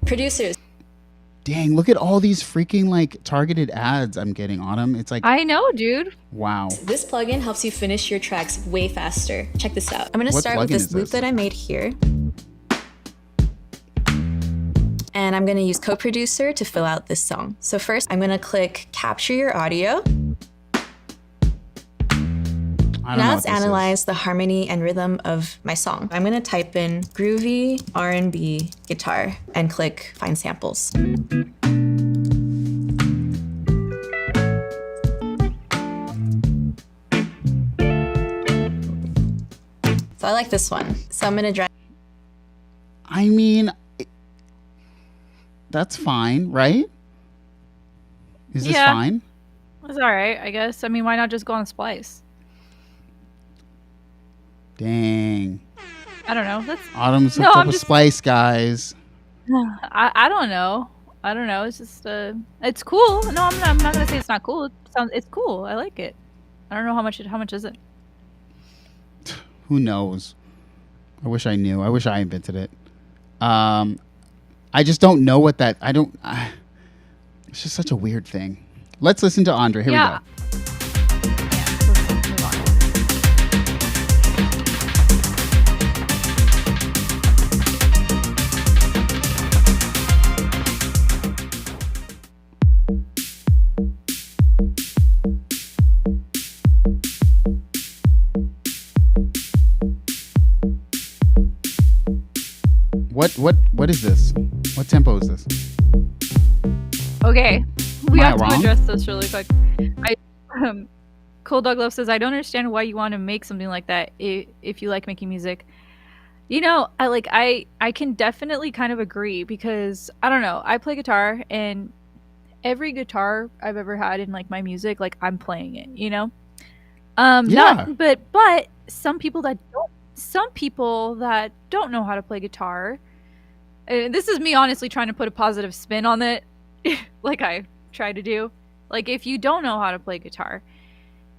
Producers. Dang, look at all these freaking like targeted ads I'm getting, Autumn. It's like I know, dude. Wow. This plugin helps you finish your tracks way faster. Check this out. I'm going to start with this loop that I made here. And I'm going to use Co-Producer to fill out this song. So first, I'm going to click Capture Your Audio. Now let's analyze the harmony and rhythm of my song. I'm going to type in groovy R&B guitar and click Find Samples. So I like this one. So I'm going to drag. I mean, that's fine, right? Is this fine? It's all right, I guess. I mean, why not just go on Splice? Dang. I don't know. That's Autumn's hooked up with Splice, guys. I don't know. I don't know. It's just it's cool. No, I'm not gonna say it's not cool. It's cool. I like it. I don't know how much is it. Who knows? I wish I knew. I wish I invented it. I just don't know what that. It's just such a weird thing. Let's listen to Andre. Here we go. What is this? What tempo is this? Okay, we have to wrong? address this really quick. Cool Douglo says, I don't understand why you want to make something like that if you like making music. You know, I can definitely kind of agree because I don't know. I play guitar, and every guitar I've ever had in like my music, like I'm playing it. You know, but some people that don't know how to play guitar. This is me honestly trying to put a positive spin on it, like I try to do. Like if you don't know how to play guitar,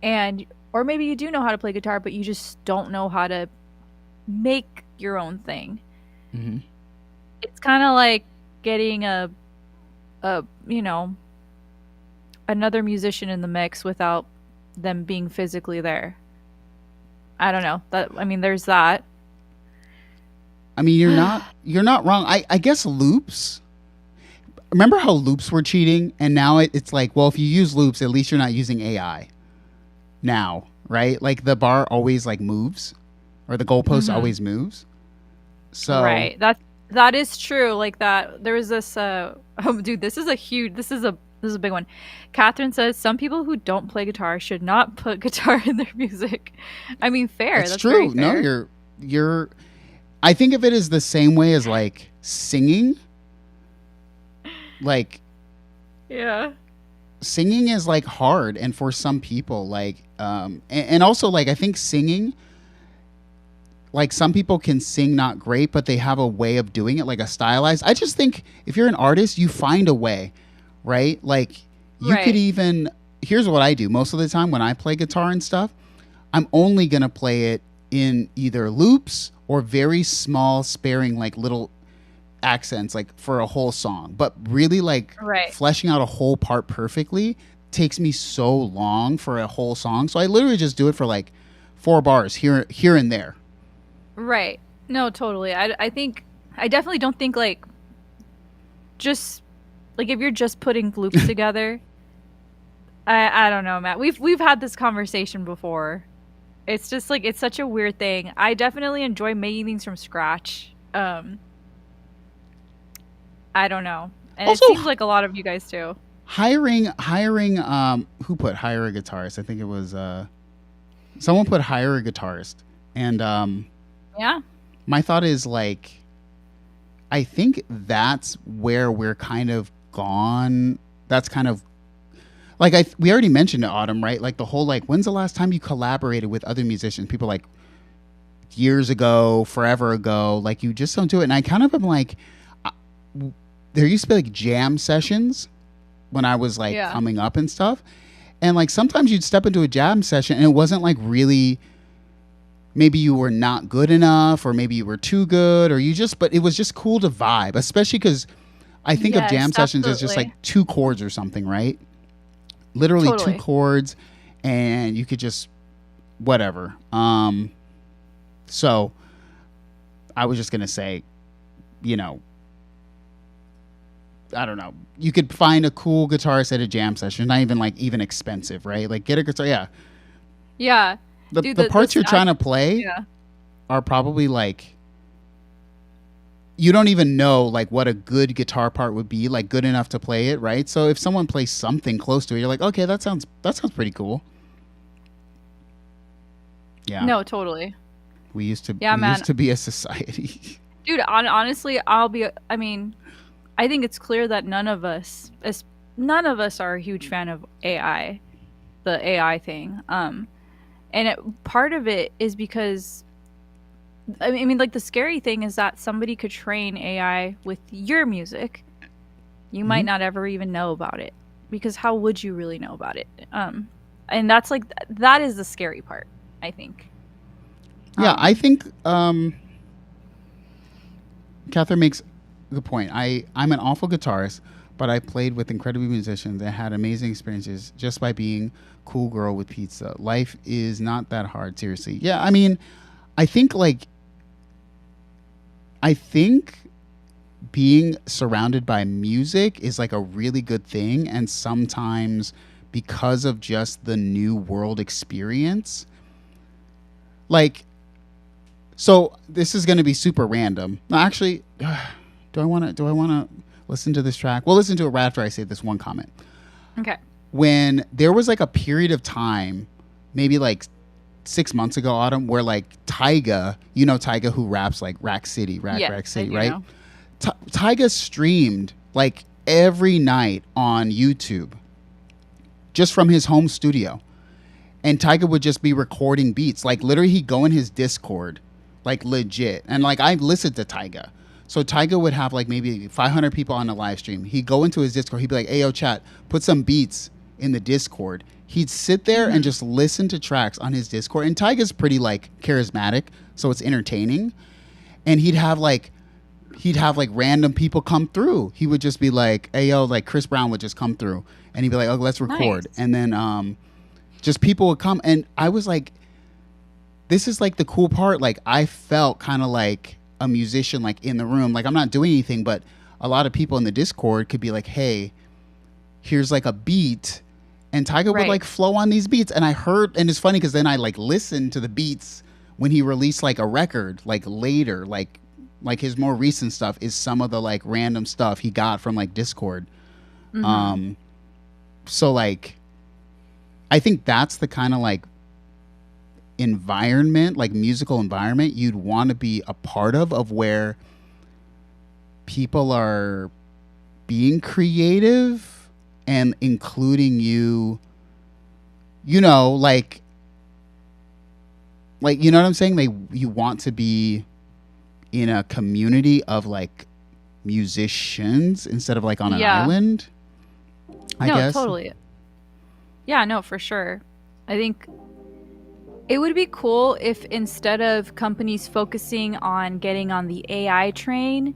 or maybe you do know how to play guitar, but you just don't know how to make your own thing. Mm-hmm. It's kind of like getting another musician in the mix without them being physically there. I don't know. There's that. I mean, you're not wrong. I guess loops. Remember how loops were cheating, and now it's like, well, if you use loops, at least you're not using AI. Now, right? Like the bar always like moves, or the goalpost always moves. So right, that is true. Like that, there was this. Dude, this is a big one. Catherine says some people who don't play guitar should not put guitar in their music. I mean, fair. That's true. Very fair. No, you're. I think of it as the same way as like singing. Like, yeah, singing is like hard, and for some people, like, and also like I think singing. Like some people can sing not great, but they have a way of doing it, like a stylized. I just think if you're an artist, you find a way, right? Like you could even. Here's what I do most of the time when I play guitar and stuff. I'm only gonna play it in either loops or very small sparing like little accents like for a whole song, but really like fleshing out a whole part perfectly takes me so long for a whole song. So I literally just do it for like 4 bars here and there. Right. No, totally. I definitely don't think like just like if you're just putting loops together, I don't know, Matt. We've had this conversation before. It's just like it's such a weird thing. I definitely enjoy making things from scratch. I don't know. And also, it seems like a lot of you guys too. Hiring who put hire a guitarist? I think it was someone put hire a guitarist. And yeah. My thought is like I think that's where we're kind of gone. That's kind of like we already mentioned it, Autumn, right? Like the whole like when's the last time you collaborated with other musicians? People like years ago, forever ago, like you just don't do it. And I kind of am like there used to be like jam sessions when I was like coming up and stuff. And like sometimes you'd step into a jam session and it wasn't like really, maybe you were not good enough or maybe you were too good or you just, but it was just cool to vibe, especially because I think of jam sessions as just like 2 chords or something, right? Literally totally. 2 chords and you could just whatever. So I was just going to say, you know, I don't know. You could find a cool guitarist at a jam session, not even like even expensive, right? Like get a guitar, yeah. The parts you're trying to play are probably like you don't even know like what a good guitar part would be, like good enough to play it, right? So if someone plays something close to it, you're like, okay, that sounds pretty cool. Yeah. No, totally. We used to be a society. Dude, honestly, I think it's clear that none of us are a huge fan of AI, the AI thing. Part of it is because, I mean, like the scary thing is that somebody could train AI with your music. You might not ever even know about it because how would you really know about it? And that's like, that is the scary part, I think. Yeah, I think Catheter makes a good point. I'm an awful guitarist, but I played with incredible musicians and had amazing experiences just by being cool girl with pizza. Life is not that hard, seriously. Yeah, I mean, I think being surrounded by music is like a really good thing, and sometimes because of just the new world experience, like, so this is going to be super random. No, actually, do I want to listen to this track? We'll listen to it right after I say this one comment. Okay. When there was like a period of time, maybe like 6 months ago, Autumn, where like Tyga, you know Tyga who raps like Rack City, Rack City, right? Tyga streamed like every night on YouTube just from his home studio. And Tyga would just be recording beats. Like literally he'd go in his Discord, like legit. And like I listened to Tyga. So Tyga would have like maybe 500 people on the live stream. He'd go into his Discord. He'd be like, hey, yo, chat, put some beats in the Discord. He'd sit there and just listen to tracks on his Discord. And Tyga's pretty like charismatic, so it's entertaining. And he'd have like random people come through. He would just be like, hey, yo, like Chris Brown would just come through. And he'd be like, oh, let's record. Nice. And then just people would come. And I was like, this is like the cool part. Like I felt kind of like a musician like in the room. Like I'm not doing anything, but a lot of people in the Discord could be like, hey, here's like a beat. And Tyga would like flow on these beats. And I heard, and it's funny because then I like listened to the beats when he released like a record, like later, like his more recent stuff is some of the like random stuff he got from like Discord. So like, I think that's the kind of like environment, like musical environment you'd want to be a part of where people are being creative and including you know, like you know what I'm saying? You want to be in a community of like musicians instead of like on an island. I guess. No, totally. Yeah, no, for sure. I think it would be cool if instead of companies focusing on getting on the AI train,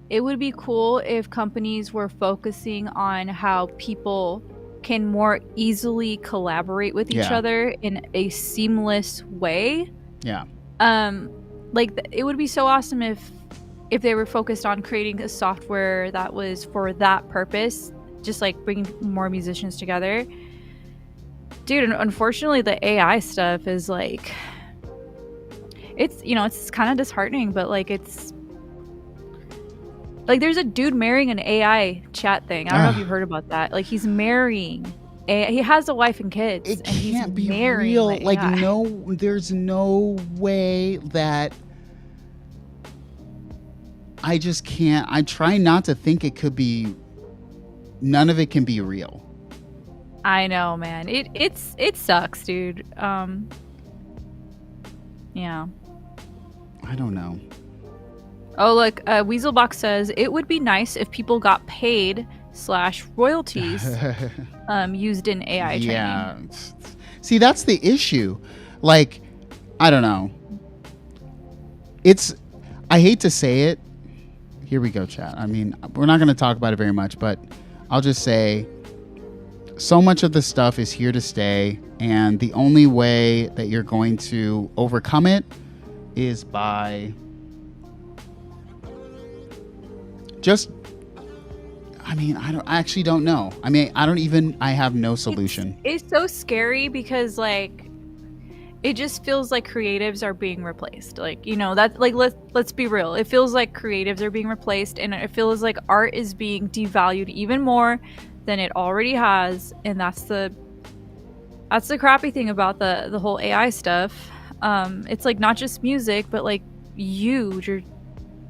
it would be cool if companies were focusing on how people can more easily collaborate with each other in a seamless way. Yeah. Like it would be so awesome if if they were focused on creating a software that was for that purpose, just like bringing more musicians together. Dude, unfortunately the AI stuff is like, it's, you know, it's kind of disheartening, but like it's like there's a dude marrying an AI chat thing. I don't know if you've heard about that. Like he's marrying he has a wife and kids. It and he's can't be marrying real. the Like AI. no, there's no way that. I just can't. I try not to think it could be. None of it can be real. I know, man. It sucks, dude. Yeah. I don't know. Oh, look, Weaselbox says it would be nice if people got paid / royalties used in AI training. Yeah. See, that's the issue. Like, I don't know. I hate to say it. Here we go, chat. I mean, we're not going to talk about it very much, but I'll just say so much of the stuff is here to stay, and the only way that you're going to overcome it is by just, I mean, I actually don't know. I mean, I have no solution. It's so scary because like it just feels like creatives are being replaced. Like, you know, that's like, let's be real. It feels like creatives are being replaced, and it feels like art is being devalued even more than it already has. And that's the crappy thing about the whole AI stuff. It's like not just music, but like you're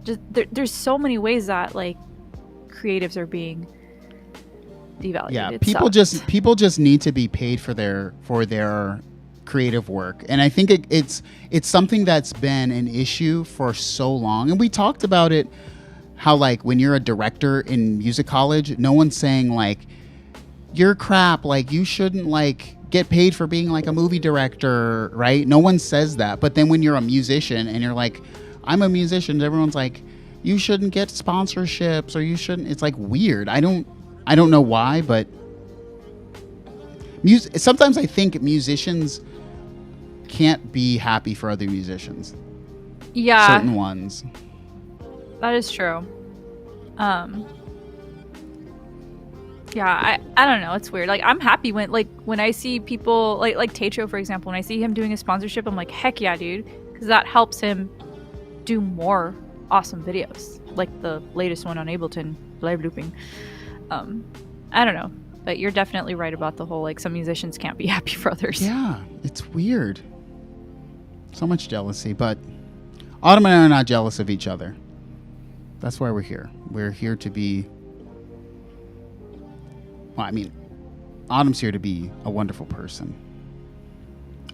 just there's so many ways that like creatives are being devalued. Yeah, It people sucks. just need to be paid for their creative work, and I think it's something that's been an issue for so long. And we talked about it, how like when you're a director in music college, no one's saying like you're crap, like you shouldn't like get paid for being like a movie director, right? No one says that. But then when you're a musician and you're like, I'm a musician, everyone's like, you shouldn't get sponsorships, or you shouldn't. It's like weird. I don't know why, but sometimes I think musicians can't be happy for other musicians. Yeah, certain ones. that is true. Yeah, I don't know. It's weird. Like I'm happy when I see people like Techo, for example. When I see him doing a sponsorship, I'm like, heck yeah, dude, because that helps him do more awesome videos, like the latest one on Ableton, live looping. I don't know, but you're definitely right about the whole like some musicians can't be happy for others. Yeah, it's weird. So much jealousy, but Autumn and I are not jealous of each other. That's why we're here. We're here to be. Well, I mean, Autumn's here to be a wonderful person.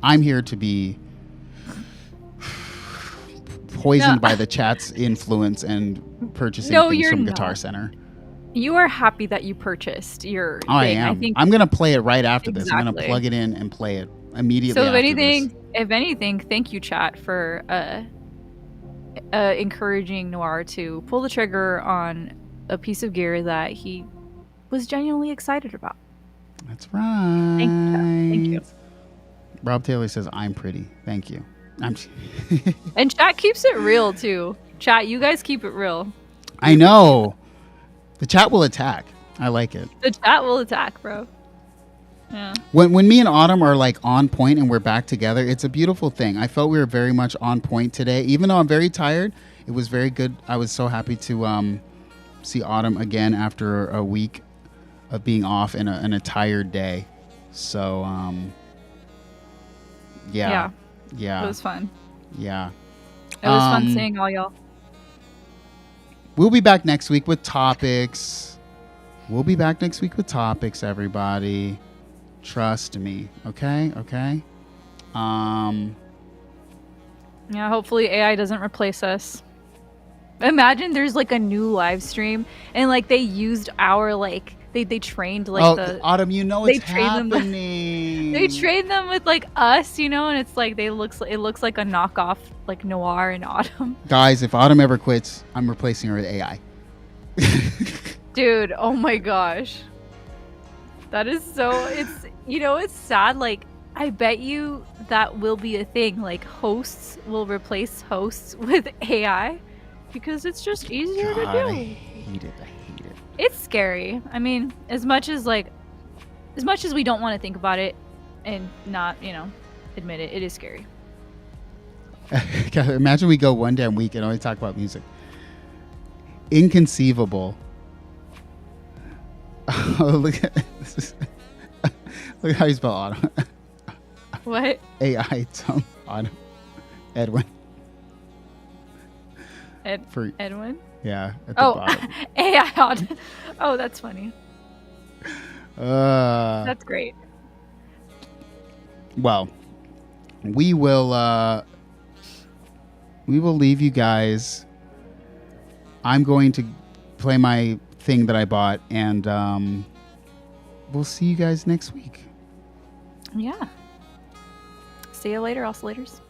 I'm here to be poisoned by the chat's influence and purchasing things from Guitar Center. You are happy that you purchased your thing. I am. I'm going to play it right after this. I'm going to Exactly. plug it in and play it immediately So after if anything, thank you, chat, for encouraging Noir to pull the trigger on a piece of gear that he was genuinely excited about. this. That's right. Thank you, chat. Thank you. Rob Taylor says, I'm pretty. Thank you. And chat keeps it real too. Chat, you guys keep it real. I know. The chat will attack. I like it. The chat will attack, bro. Yeah. When me and Autumn are like on point and we're back together, it's a beautiful thing. I felt we were very much on point today. Even though I'm very tired, it was very good. I was so happy to see Autumn again after a week of being off in a tired day. So yeah. It was fun. Yeah. It was fun seeing all y'all. We'll be back next week with topics. Everybody. Trust me. Okay? Yeah, hopefully AI doesn't replace us. Imagine there's like a new live stream and like they used our like they trained like the Autumn, you know it's happening. They trained them with like us, you know, and it's like it looks like a knockoff like Noir and Autumn. Guys, if Autumn ever quits, I'm replacing her with AI. Dude, oh my gosh. That is so it's sad, like I bet you that will be a thing, like hosts will replace hosts with AI. because it's just easier God, to do. I hate it. It's scary. I mean, as much as we don't want to think about it and not, admit it, it is scary. God, imagine we go one damn week and only talk about music. Inconceivable. Oh, look at how you spell autumn. What? AI autumn. Edwin. Edwin? Yeah, at the bottom. AI autumn. Oh, that's funny. That's great. Well, we will leave you guys. I'm going to play my thing that I bought, and we'll see you guys next week. Yeah. See you later, oscillators.